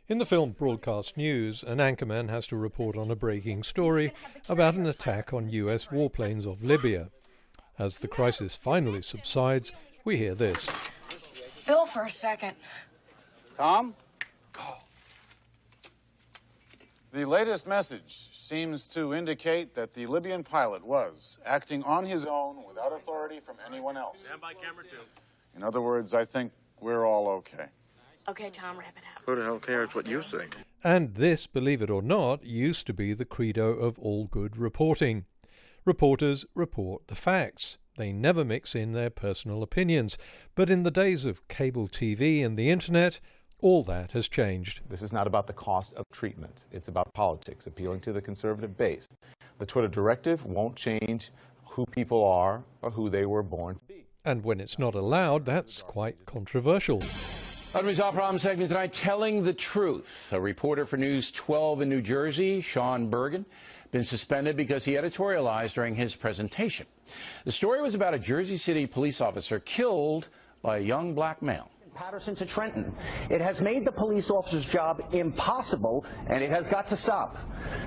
In the film Broadcast News, an anchorman has to report on a breaking story about an attack on US warplanes off Libya. As the crisis finally subsides, we hear this. Phil, for a second. Tom? The latest message seems to indicate that the Libyan pilot was acting on his own without authority from anyone else. Stand by camera 2. In other words, I think we're all okay. Okay, Tom, wrap it up. Who the hell cares what you think? And this, believe it or not, used to be the credo of all good reporting. Reporters report the facts. They never mix in their personal opinions. But in the days of cable TV and the internet, all that has changed. This is not about the cost of treatment. It's about politics, appealing to the conservative base. The Twitter directive won't change who people are or who they were born to be. And when it's not allowed, that's quite controversial. Unresolved Problem segment tonight, Telling the Truth. A reporter for News 12 in New Jersey, Sean Bergen, been suspended because he editorialized during his presentation. The story was about a Jersey City police officer killed by a young black male. Patterson to Trenton. It has made the police officer's job impossible, and it has got to stop.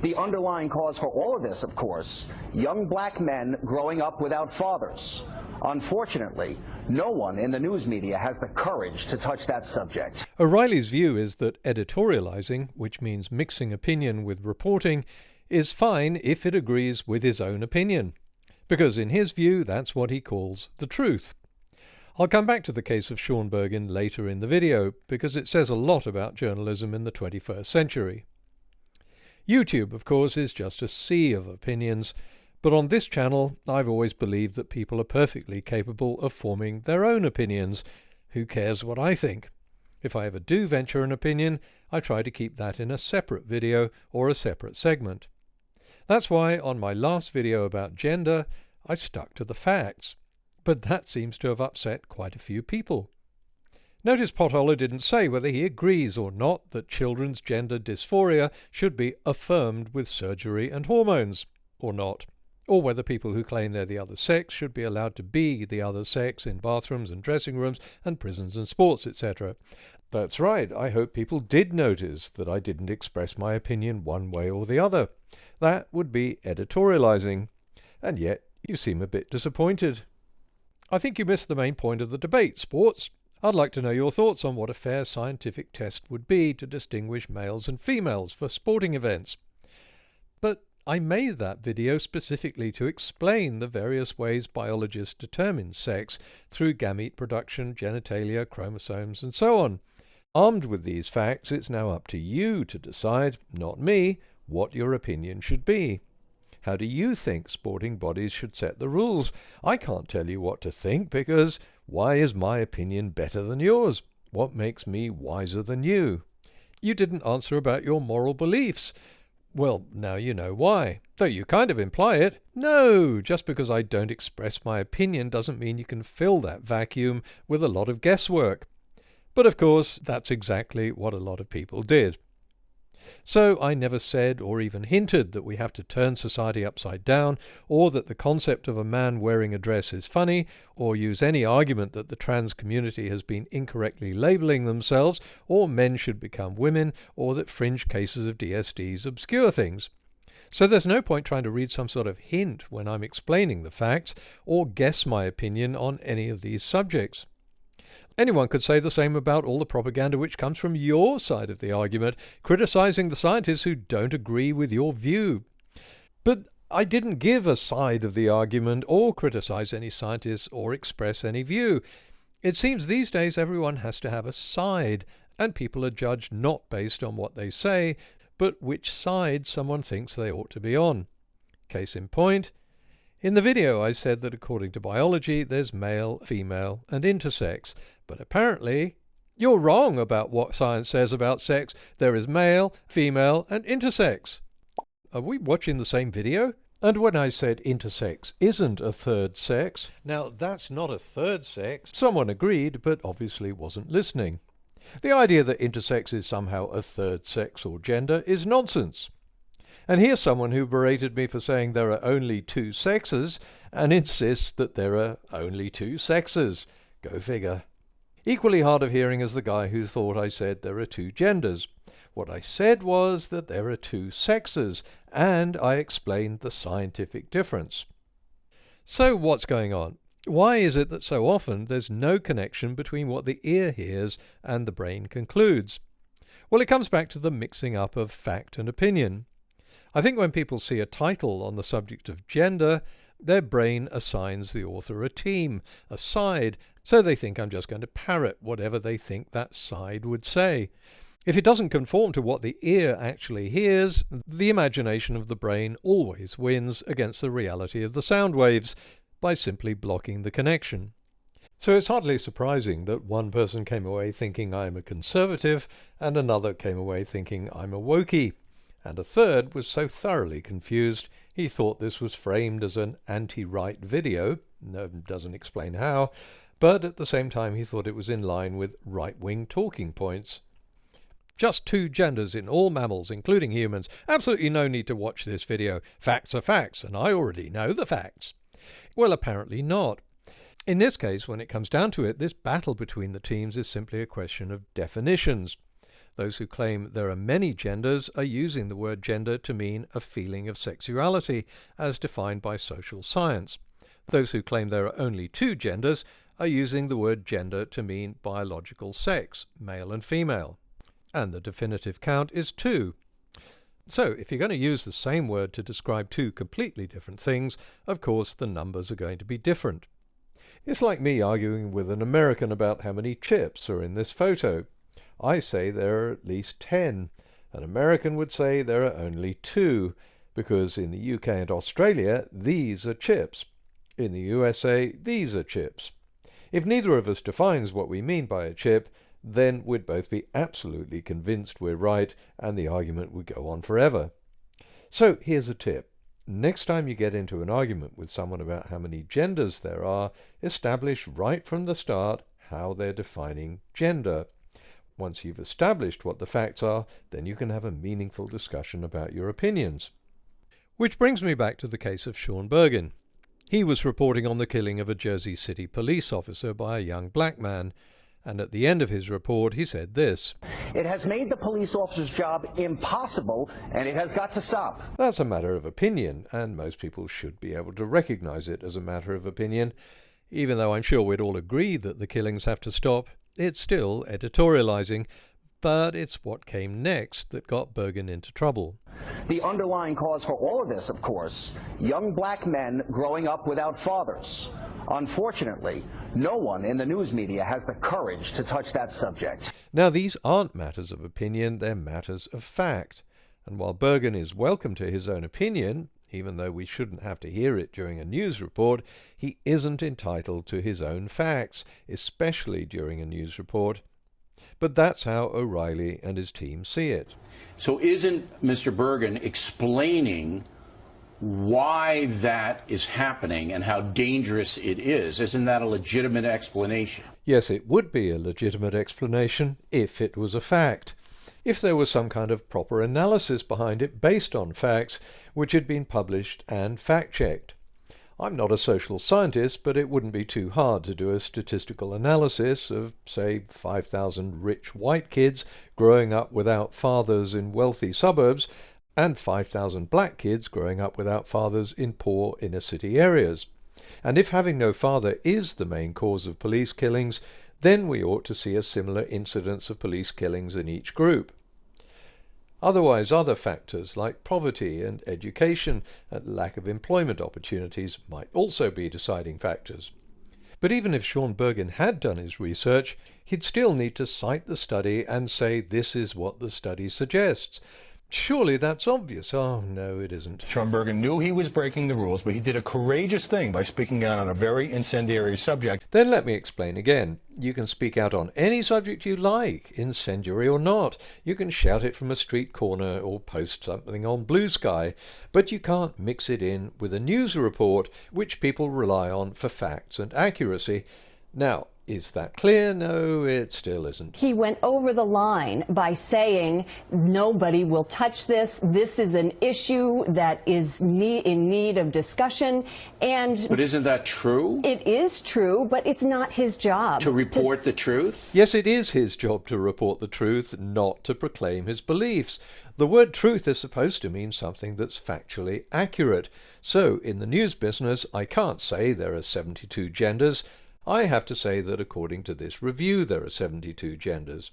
The underlying cause for all of this, of course, young black men growing up without fathers. Unfortunately, no one in the news media has the courage to touch that subject. O'Reilly's view is that editorializing, which means mixing opinion with reporting, is fine if it agrees with his own opinion, because in his view that's what he calls the truth. I'll come back to the case of Sean Bergen later in the video, because it says a lot about journalism in the 21st century. YouTube, of course, is just a sea of opinions, but on this channel I've always believed that people are perfectly capable of forming their own opinions. Who cares what I think? If I ever do venture an opinion, I try to keep that in a separate video or a separate segment. That's why on my last video about gender, I stuck to the facts. But that seems to have upset quite a few people. Notice Pothollow didn't say whether he agrees or not that children's gender dysphoria should be affirmed with surgery and hormones, or not, or whether people who claim they're the other sex should be allowed to be the other sex in bathrooms and dressing rooms and prisons and sports, etc. That's right, I hope people did notice that I didn't express my opinion one way or the other. That would be editorializing. And yet you seem a bit disappointed. I think you missed the main point of the debate, sports. I'd like to know your thoughts on what a fair scientific test would be to distinguish males and females for sporting events. But I made that video specifically to explain the various ways biologists determine sex through gamete production, genitalia, chromosomes, and so on. Armed with these facts, it's now up to you to decide, not me, what your opinion should be. How do you think sporting bodies should set the rules? I can't tell you what to think, because why is my opinion better than yours? What makes me wiser than you? You didn't answer about your moral beliefs. Well, now you know why. Though you kind of imply it. No, just because I don't express my opinion doesn't mean you can fill that vacuum with a lot of guesswork. But of course, that's exactly what a lot of people did. So I never said or even hinted that we have to turn society upside down, or that the concept of a man wearing a dress is funny, or use any argument that the trans community has been incorrectly labelling themselves, or men should become women, or that fringe cases of DSDs obscure things. So there's no point trying to read some sort of hint when I'm explaining the facts, or guess my opinion on any of these subjects. Anyone could say the same about all the propaganda which comes from your side of the argument, criticizing the scientists who don't agree with your view. But I didn't give a side of the argument or criticize any scientists or express any view. It seems these days everyone has to have a side, and people are judged not based on what they say, but which side someone thinks they ought to be on. Case in point, in the video I said that according to biology there's male, female and intersex, but apparently you're wrong about what science says about sex. There is male, female and intersex. Are we watching the same video? And when I said intersex isn't a third sex, now that's not a third sex. Someone agreed, but obviously wasn't listening. The idea that intersex is somehow a third sex or gender is nonsense. And here's someone who berated me for saying there are only two sexes and insists that there are only two sexes. Go figure. Equally hard of hearing is the guy who thought I said there are two genders. What I said was that there are two sexes, and I explained the scientific difference. So what's going on? Why is it that so often there's no connection between what the ear hears and the brain concludes? Well, it comes back to the mixing up of fact and opinion. I think when people see a title on the subject of gender, their brain assigns the author a team, a side, so they think I'm just going to parrot whatever they think that side would say. If it doesn't conform to what the ear actually hears, the imagination of the brain always wins against the reality of the sound waves by simply blocking the connection. So it's hardly surprising that one person came away thinking I'm a conservative, and another came away thinking I'm a wokey, and a third was so thoroughly confused he thought this was framed as an anti-right video, doesn't explain how, but at the same time he thought it was in line with right-wing talking points. Just two genders in all mammals, including humans. Absolutely no need to watch this video. Facts are facts, and I already know the facts. Well, apparently not. In this case, when it comes down to it, this battle between the teams is simply a question of definitions. Those who claim there are many genders are using the word gender to mean a feeling of sexuality, as defined by social science. Those who claim there are only two genders are using the word gender to mean biological sex, male and female. And the definitive count is 2. So, if you're going to use the same word to describe two completely different things, of course the numbers are going to be different. It's like me arguing with an American about how many chips are in this photo. I say there are at least 10. An American would say there are only 2, because in the UK and Australia, these are chips. In the USA, these are chips. If neither of us defines what we mean by a chip, then we'd both be absolutely convinced we're right, and the argument would go on forever. So here's a tip. Next time you get into an argument with someone about how many genders there are, establish right from the start how they're defining gender. Once you've established what the facts are, then you can have a meaningful discussion about your opinions. Which brings me back to the case of Sean Bergen. He was reporting on the killing of a Jersey City police officer by a young black man, and at the end of his report he said this: It has made the police officer's job impossible, and it has got to stop. That's a matter of opinion, and most people should be able to recognize it as a matter of opinion. Even though I'm sure we'd all agree that the killings have to stop, it's still editorializing, but it's what came next that got Bergen into trouble. The underlying cause for all of this, of course, young black men growing up without fathers. Unfortunately, no one in the news media has the courage to touch that subject. Now, these aren't matters of opinion, they're matters of fact. And while Bergen is welcome to his own opinion, even though we shouldn't have to hear it during a news report, he isn't entitled to his own facts, especially during a news report. But that's how O'Reilly and his team see it. So isn't Mr. Bergen explaining why that is happening and how dangerous it is? Isn't that a legitimate explanation? Yes, it would be a legitimate explanation if it was a fact. If there was some kind of proper analysis behind it based on facts which had been published and fact-checked. I'm not a social scientist, but it wouldn't be too hard to do a statistical analysis of, say, 5,000 rich white kids growing up without fathers in wealthy suburbs and 5,000 black kids growing up without fathers in poor inner-city areas. And if having no father is the main cause of police killings, then we ought to see a similar incidence of police killings in each group. Otherwise, other factors like poverty and education and lack of employment opportunities might also be deciding factors. But even if Sean Bergen had done his research, he'd still need to cite the study and say this is what the study suggests. Surely that's obvious. Oh, no, it isn't. Sean Bergen knew he was breaking the rules, but he did a courageous thing by speaking out on a very incendiary subject. Then let me explain again. You can speak out on any subject you like, incendiary or not. You can shout it from a street corner or post something on Blue Sky, but you can't mix it in with a news report, which people rely on for facts and accuracy. Now, is that clear? No, it still isn't. He went over the line by saying nobody will touch this. This is an issue that is in need of discussion. But isn't that true? It is true, but it's not his job. To report the truth? Yes, it is his job to report the truth, not to proclaim his beliefs. The word truth is supposed to mean something that's factually accurate. So, in the news business, I can't say there are 72 genders. I have to say that according to this review there are 72 genders.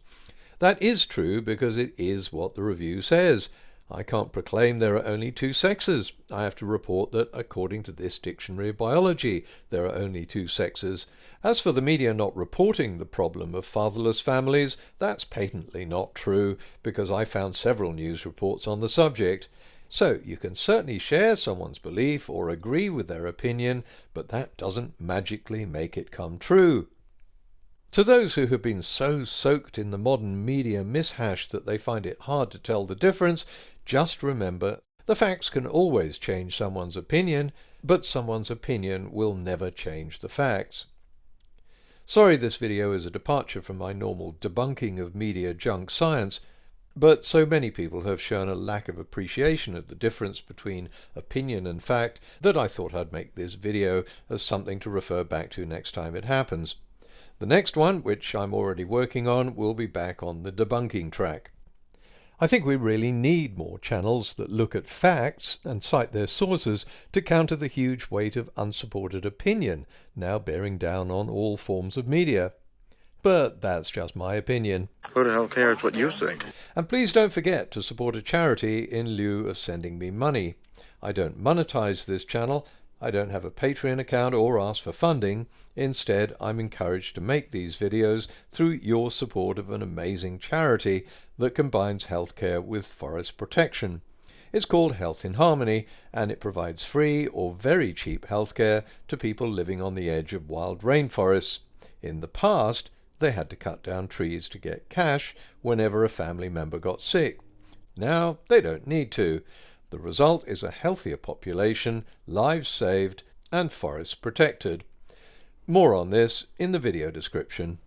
That is true because it is what the review says. I can't proclaim there are only 2 sexes. I have to report that according to this dictionary of biology there are only 2 sexes. As for the media not reporting the problem of fatherless families, that's patently not true because I found several news reports on the subject. So you can certainly share someone's belief or agree with their opinion, but that doesn't magically make it come true. To those who have been so soaked in the modern media mishash that they find it hard to tell the difference, just remember the facts can always change someone's opinion, but someone's opinion will never change the facts. Sorry this video is a departure from my normal debunking of media junk science, but so many people have shown a lack of appreciation of the difference between opinion and fact that I thought I'd make this video as something to refer back to next time it happens. The next one, which I'm already working on, will be back on the debunking track. I think we really need more channels that look at facts and cite their sources to counter the huge weight of unsupported opinion now bearing down on all forms of media. But that's just my opinion. Who the hell cares what you think? And please don't forget to support a charity in lieu of sending me money. I don't monetize this channel, I don't have a Patreon account or ask for funding. Instead, I'm encouraged to make these videos through your support of an amazing charity that combines healthcare with forest protection. It's called Health in Harmony, and it provides free or very cheap healthcare to people living on the edge of wild rainforests. In the past, they had to cut down trees to get cash whenever a family member got sick. Now they don't need to. The result is a healthier population, lives saved, and forests protected. More on this in the video description.